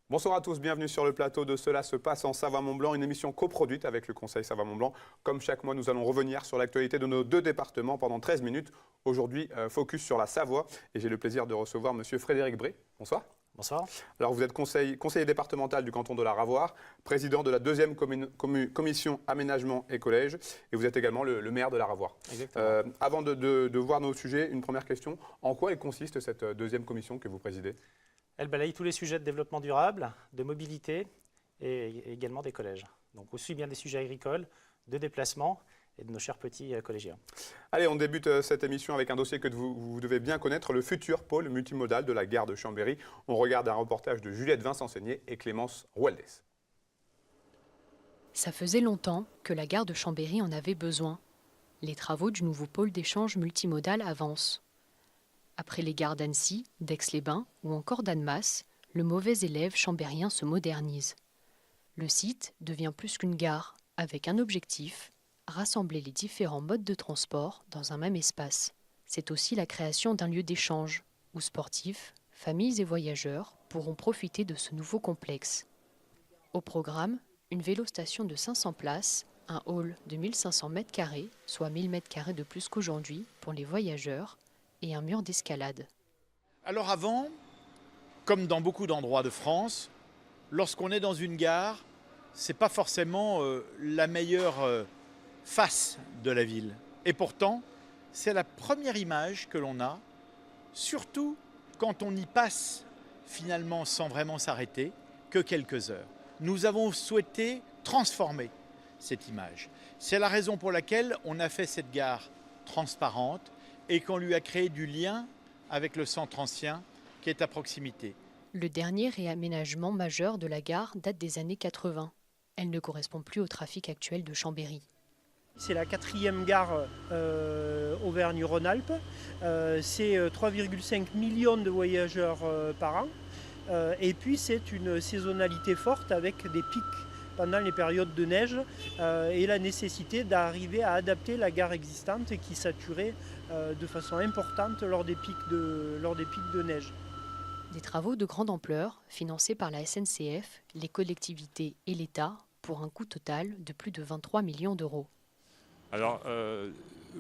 Bonsoir à tous, bienvenue sur le plateau de Cela se passe en Savoie-Mont-Blanc, une émission coproduite avec le Conseil Savoie-Mont-Blanc. Comme chaque mois, nous allons revenir sur l'actualité de nos deux départements pendant 13 minutes. Aujourd'hui, focus sur la Savoie et j'ai le plaisir de recevoir Monsieur Frédéric Bré. Bonsoir. Bonsoir. Alors vous êtes conseiller départemental du canton de la Ravoire, président de la deuxième commission aménagement et collège et vous êtes également le maire de la Ravoire. Exactement. Avant de voir nos sujets, une première question. En quoi elle consiste cette deuxième commission que vous présidez ? Elle balaye tous les sujets de développement durable, de mobilité et également des collèges. Donc aussi bien des sujets agricoles, de déplacement et de nos chers petits collégiens. Allez, on débute cette émission avec un dossier que vous devez bien connaître, le futur pôle multimodal de la gare de Chambéry. On regarde un reportage de Juliette Vincent-Seigné et Clémence Roualdès. Ça faisait longtemps que la gare de Chambéry en avait besoin. Les travaux du nouveau pôle d'échange multimodal avancent. Après les gares d'Annecy, d'Aix-les-Bains ou encore d'Annemasse, le mauvais élève chambérien se modernise. Le site devient plus qu'une gare, avec un objectif, rassembler les différents modes de transport dans un même espace. C'est aussi la création d'un lieu d'échange, où sportifs, familles et voyageurs pourront profiter de ce nouveau complexe. Au programme, une vélostation de 500 places, un hall de 1500 m², soit 1000 m² de plus qu'aujourd'hui pour les voyageurs, et un mur d'escalade. Alors avant, comme dans beaucoup d'endroits de France, lorsqu'on est dans une gare, c'est pas forcément la meilleure face de la ville. Et pourtant, c'est la première image que l'on a, surtout quand on y passe finalement sans vraiment s'arrêter que quelques heures. Nous avons souhaité transformer cette image. C'est la raison pour laquelle on a fait cette gare transparente et qu'on lui a créé du lien avec le centre ancien qui est à proximité. Le dernier réaménagement majeur de la gare date des années 80. Elle ne correspond plus au trafic actuel de Chambéry. C'est la 4e gare Auvergne-Rhône-Alpes. C'est 3,5 millions de voyageurs par an. Et puis c'est une saisonnalité forte avec des pics pendant les périodes de neige et la nécessité d'arriver à adapter la gare existante qui saturait de façon importante lors des pics de neige. Des travaux de grande ampleur, financés par la SNCF, les collectivités et l'État, pour un coût total de plus de 23 millions d'euros. Alors,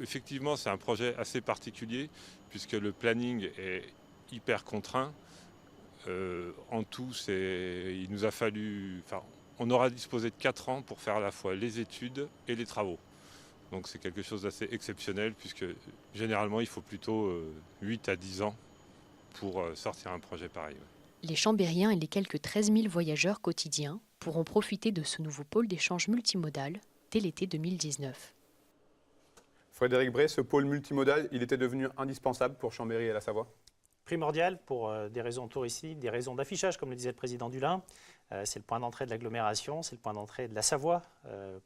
effectivement, c'est un projet assez particulier, puisque le planning est hyper contraint. En tout, il nous a fallu... On aura disposé de 4 ans pour faire à la fois les études et les travaux. Donc c'est quelque chose d'assez exceptionnel puisque généralement il faut plutôt 8 à 10 ans pour sortir un projet pareil. Les Chambériens et les quelques 13 000 voyageurs quotidiens pourront profiter de ce nouveau pôle d'échange multimodal dès l'été 2019. Frédéric Bré, ce pôle multimodal, il était devenu indispensable pour Chambéry et la Savoie ? Primordial pour des raisons touristiques, des raisons d'affichage, comme le disait le président Dulin. C'est le point d'entrée de l'agglomération, c'est le point d'entrée de la Savoie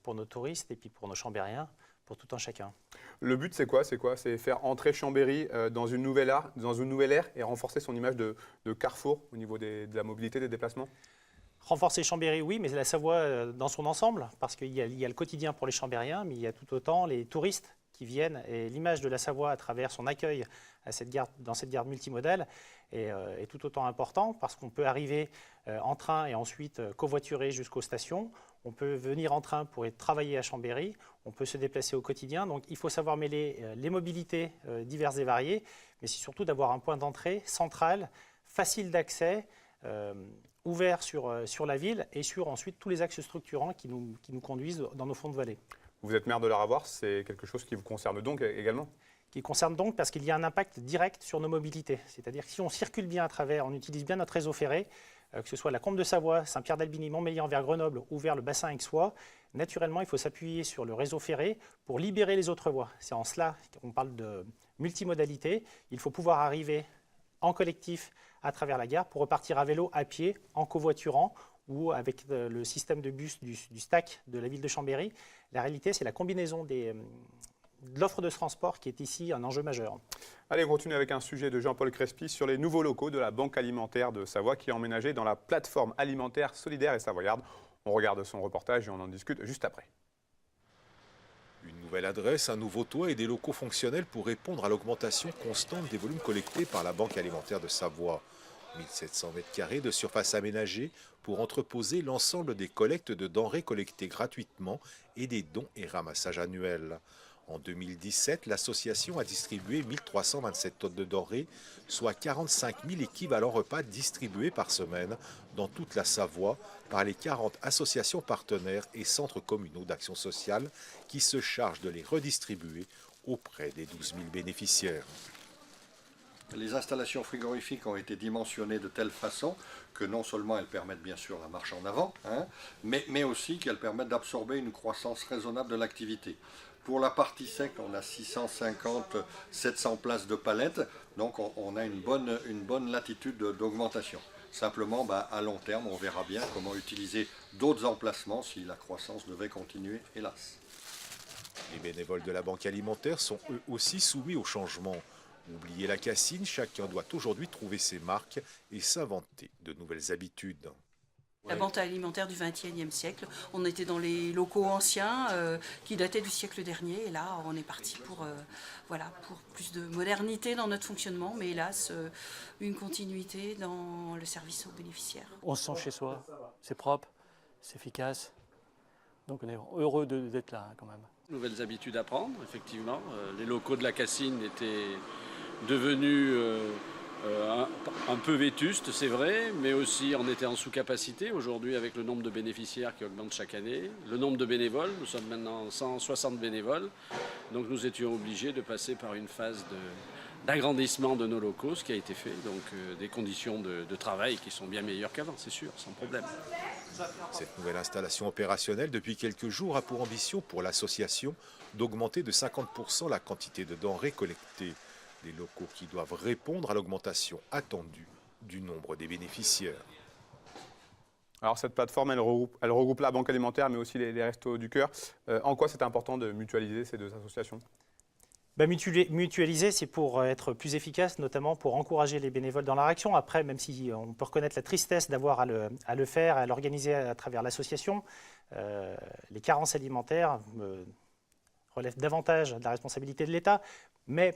pour nos touristes et puis pour nos Chambériens, pour tout un chacun. Le but, c'est quoi ? C'est faire entrer Chambéry dans une nouvelle ère et renforcer son image de carrefour au niveau de la mobilité, des déplacements ? Renforcer Chambéry, oui, mais la Savoie dans son ensemble, parce qu'il y a le quotidien pour les Chambériens, mais il y a tout autant les touristes qui viennent. Et l'image de la Savoie à travers son accueil dans cette gare multimodale est tout autant important parce qu'on peut arriver en train et ensuite covoiturer jusqu'aux stations. On peut venir en train pour travailler à Chambéry. On peut se déplacer au quotidien. Donc il faut savoir mêler les mobilités diverses et variées, mais c'est surtout d'avoir un point d'entrée central, facile d'accès, ouvert sur la ville et sur ensuite tous les axes structurants qui nous conduisent dans nos fonds de vallée. Vous êtes maire de la Ravoire, c'est quelque chose qui vous concerne donc également ? Qui concerne donc parce qu'il y a un impact direct sur nos mobilités. C'est-à-dire que si on circule bien à travers, on utilise bien notre réseau ferré, que ce soit la Combe de Savoie, Saint-Pierre-d'Albigny, Montmélian vers Grenoble ou vers le bassin aixois, naturellement il faut s'appuyer sur le réseau ferré pour libérer les autres voies. C'est en cela qu'on parle de multimodalité. Il faut pouvoir arriver en collectif à travers la gare pour repartir à vélo, à pied, en covoiturant ou avec le système de bus du STAC de la ville de Chambéry. La réalité, c'est la combinaison de l'offre de transport qui est ici un enjeu majeur. Allez, on continue avec un sujet de Jean-Paul Crespi sur les nouveaux locaux de la Banque alimentaire de Savoie qui est emménagée dans la plateforme alimentaire solidaire et savoyarde. On regarde son reportage et on en discute juste après. Une nouvelle adresse, un nouveau toit et des locaux fonctionnels pour répondre à l'augmentation constante des volumes collectés par la Banque alimentaire de Savoie. 1700 m² de surface aménagée pour entreposer l'ensemble des collectes de denrées collectées gratuitement et des dons et ramassages annuels. En 2017, l'association a distribué 1327 tonnes de denrées, soit 45 000 équivalents repas distribués par semaine dans toute la Savoie par les 40 associations partenaires et centres communaux d'action sociale qui se chargent de les redistribuer auprès des 12 000 bénéficiaires. Les installations frigorifiques ont été dimensionnées de telle façon que non seulement elles permettent bien sûr la marche en avant, mais aussi qu'elles permettent d'absorber une croissance raisonnable de l'activité. Pour la partie sec, on a 650-700 places de palettes, donc on a une bonne latitude d'augmentation. Simplement, à long terme, on verra bien comment utiliser d'autres emplacements si la croissance devait continuer, hélas. Les bénévoles de la Banque alimentaire sont eux aussi soumis au changement. Oubliez la cassine, chacun doit aujourd'hui trouver ses marques et s'inventer de nouvelles habitudes. La banque alimentaire du XXIe siècle, on était dans les locaux anciens qui dataient du siècle dernier, et là on est parti pour plus de modernité dans notre fonctionnement, mais hélas une continuité dans le service aux bénéficiaires. On se sent chez soi, c'est propre, c'est efficace, donc on est heureux d'être là quand même. Nouvelles habitudes à prendre, effectivement. Les locaux de la Cassine étaient devenus un peu vétustes, c'est vrai, mais aussi on était en sous-capacité aujourd'hui avec le nombre de bénéficiaires qui augmente chaque année. Le nombre de bénévoles, nous sommes maintenant 160 bénévoles, donc nous étions obligés de passer par une phase d'agrandissement de nos locaux, ce qui a été fait, donc des conditions de travail qui sont bien meilleures qu'avant, c'est sûr, sans problème. Cette nouvelle installation opérationnelle depuis quelques jours a pour ambition pour l'association d'augmenter de 50% la quantité de denrées collectées. Des locaux qui doivent répondre à l'augmentation attendue du nombre des bénéficiaires. Alors cette plateforme, elle regroupe la Banque alimentaire, mais aussi les Restos du Cœur. En quoi c'est important de mutualiser ces deux associations ? Mutualiser, c'est pour être plus efficace, notamment pour encourager les bénévoles dans leur action. Après, même si on peut reconnaître la tristesse d'avoir à le faire, à l'organiser à travers l'association, les carences alimentaires relèvent davantage de la responsabilité de l'État. Mais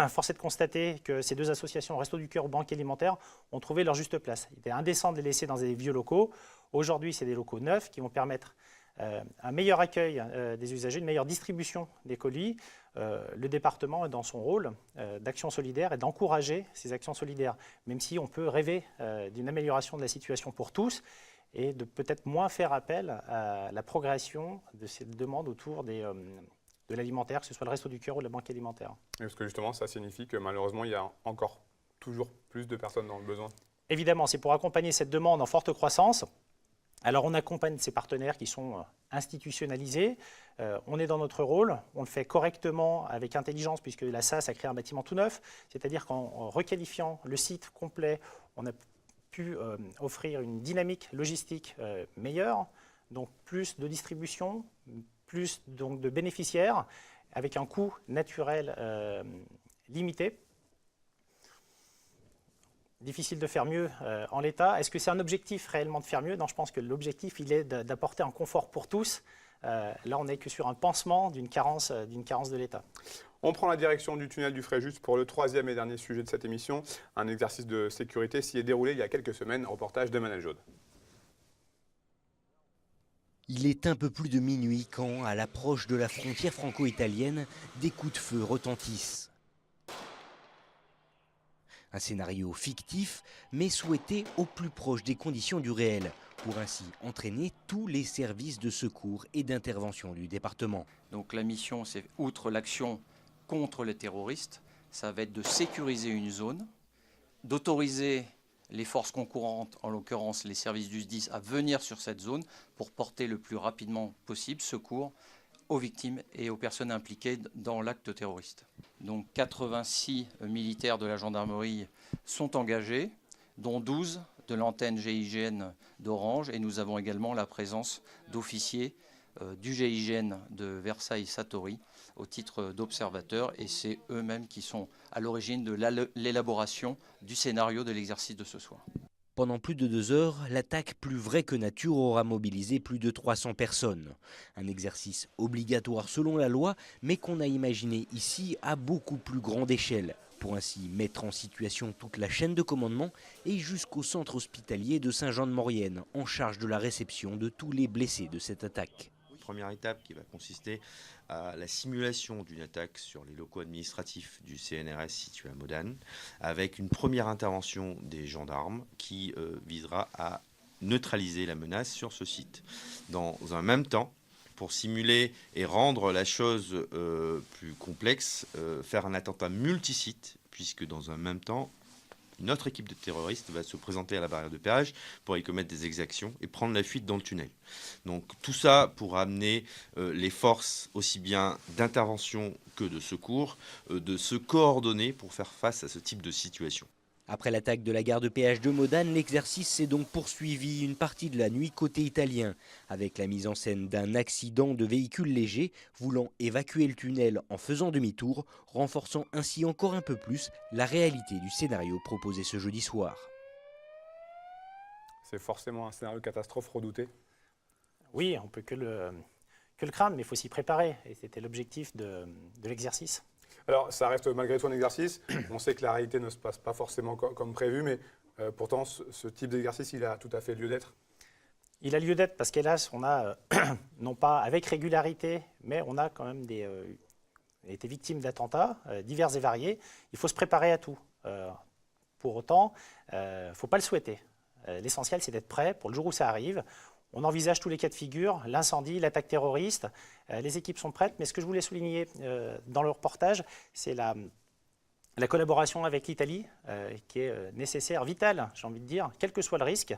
force est de constater que ces deux associations, Restos du Cœur ou Banque alimentaire, ont trouvé leur juste place. Il était indécent de les laisser dans des vieux locaux. Aujourd'hui, c'est des locaux neufs qui vont permettre un meilleur accueil des usagers, une meilleure distribution des colis. Le département est dans son rôle d'action solidaire et d'encourager ces actions solidaires, même si on peut rêver d'une amélioration de la situation pour tous et de peut-être moins faire appel à la progression de ces demandes autour de l'alimentaire, que ce soit le Resto du Cœur ou la Banque alimentaire. Et parce que justement, ça signifie que malheureusement, il y a encore toujours plus de personnes dans le besoin. Évidemment, c'est pour accompagner cette demande en forte croissance. Alors on accompagne ces partenaires qui sont institutionnalisés, on est dans notre rôle, on le fait correctement avec intelligence puisque la SAS a créé un bâtiment tout neuf, c'est-à-dire qu'en requalifiant le site complet, on a pu offrir une dynamique logistique meilleure, donc plus de distribution, plus donc de bénéficiaires, avec un coût naturel limité. Difficile de faire mieux en l'état. Est-ce que c'est un objectif réellement de faire mieux ? Non, je pense que l'objectif, il est d'apporter un confort pour tous. Là, on n'est que sur un pansement d'une carence de l'État. On prend la direction du tunnel du Fréjus pour le troisième et dernier sujet de cette émission. Un exercice de sécurité s'y est déroulé il y a quelques semaines. Reportage de Manel Jaude. Il est un peu plus de minuit quand, à l'approche de la frontière franco-italienne, des coups de feu retentissent. Un scénario fictif, mais souhaité au plus proche des conditions du réel, pour ainsi entraîner tous les services de secours et d'intervention du département. Donc la mission, c'est, outre l'action contre les terroristes, ça va être de sécuriser une zone, d'autoriser les forces concurrentes, en l'occurrence les services du SDIS, à venir sur cette zone pour porter le plus rapidement possible secours aux victimes et aux personnes impliquées dans l'acte terroriste. Donc 86 militaires de la gendarmerie sont engagés, dont 12 de l'antenne GIGN d'Orange, et nous avons également la présence d'officiers du GIGN de Versailles-Satory au titre d'observateurs, et c'est eux-mêmes qui sont à l'origine de l'élaboration du scénario de l'exercice de ce soir. Pendant plus de 2 heures, l'attaque plus vraie que nature aura mobilisé plus de 300 personnes. Un exercice obligatoire selon la loi, mais qu'on a imaginé ici à beaucoup plus grande échelle, pour ainsi mettre en situation toute la chaîne de commandement et jusqu'au centre hospitalier de Saint-Jean-de-Maurienne, en charge de la réception de tous les blessés de cette attaque. Première étape qui va consister à la simulation d'une attaque sur les locaux administratifs du CNRS situé à Modane, avec une première intervention des gendarmes qui visera à neutraliser la menace sur ce site. Dans un même temps, pour simuler et rendre la chose plus complexe, faire un attentat multisite, puisque dans un même temps, une autre équipe de terroristes va se présenter à la barrière de péage pour y commettre des exactions et prendre la fuite dans le tunnel. Donc tout ça pour amener les forces aussi bien d'intervention que de secours, de se coordonner pour faire face à ce type de situation. Après l'attaque de la gare de péage de Modane, l'exercice s'est donc poursuivi une partie de la nuit côté italien, avec la mise en scène d'un accident de véhicule léger voulant évacuer le tunnel en faisant demi-tour, renforçant ainsi encore un peu plus la réalité du scénario proposé ce jeudi soir. C'est forcément un scénario catastrophe redouté. Oui, on peut que le craindre, mais il faut s'y préparer. Et c'était l'objectif de l'exercice. Alors, ça reste malgré tout un exercice. On sait que la réalité ne se passe pas forcément comme prévu, mais pourtant, ce type d'exercice, il a tout à fait lieu d'être. Il a lieu d'être parce qu'hélas, on a, non pas avec régularité, mais on a quand même été victime d'attentats divers et variés. Il faut se préparer à tout. Pour autant, il ne faut pas le souhaiter. L'essentiel, c'est d'être prêt pour le jour où ça arrive. On envisage tous les cas de figure, l'incendie, l'attaque terroriste, les équipes sont prêtes, mais ce que je voulais souligner dans le reportage, c'est la collaboration avec l'Italie qui est nécessaire, vitale, j'ai envie de dire, quel que soit le risque,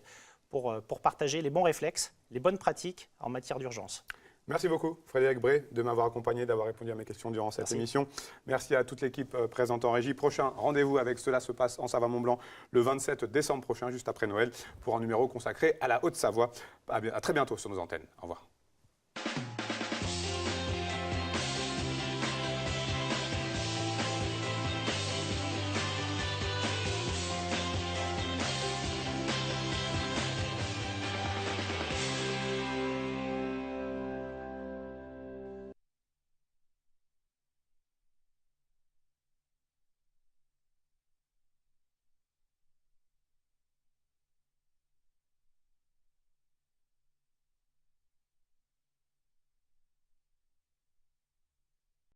pour partager les bons réflexes, les bonnes pratiques en matière d'urgence. Merci beaucoup Frédéric Bray de m'avoir accompagné, d'avoir répondu à mes questions durant cette émission. Merci à toute l'équipe présente en régie. Prochain rendez-vous avec Cela se passe en Savoie-Mont-Blanc le 27 décembre prochain, juste après Noël, pour un numéro consacré à la Haute-Savoie. À très bientôt sur nos antennes. Au revoir.